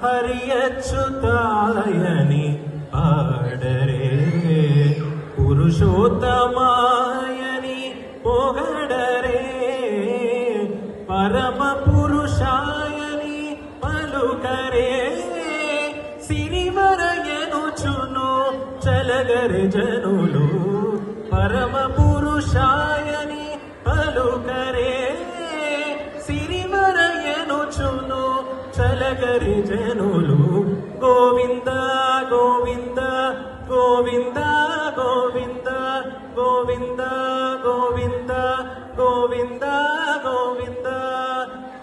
हरि अच्युतायनि पाडरे पुरुषोत्तमायनि पोगडरे परम पुरुषायनि पलुकरे सिरिवरयनुचुनु चलगरे जनुलु परम पुरुषायनि पलुकरे సిరివరయనుచును చలగరి జనులు గోవింద గోవింద గోవింద గోవింద గోవింద గోవింద గోవింద గోవింద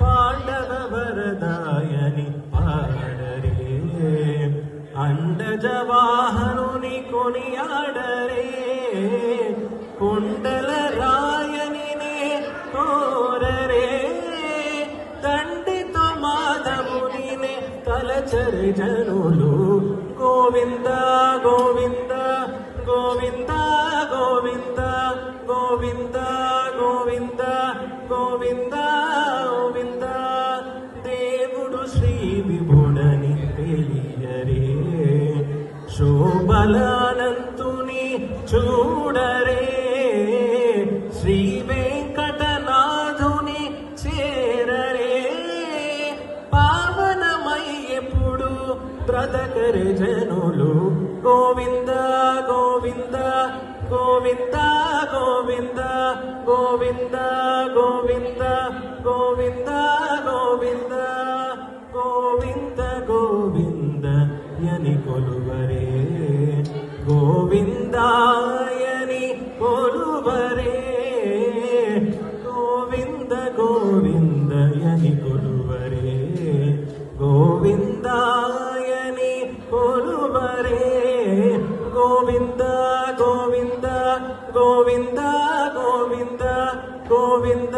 పాండవ వరదాయని పాడరే అండజవాహనుని కొనియాడరే కొండల రాయని కోరరే దండితో మాధవుని తలచరి జనులు గోవింద గోవింద గోవింద గోవింద గోవింద గోవింద గోవింద గోవింద దేవుడు శ్రీ విభుడని తెలియరే శోభలానంతుని చూడరే శ్రీ వెంకటనాథుని చేరరే పావనమై ఎప్పుడు బ్రతకరే జనులు గోవింద గోవింద గోవింద గోవింద గోవింద గోవింద గోవింద గోవింద గోవింద గోవింద యని కొలువరే గోవిందాయని కొలువరే గోవింద గోవింద యని కొలువరే గోవిందాయని కొలువరే గోవింద గోవింద గోవింద గోవింద గోవింద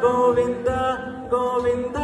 గోవింద గోవింద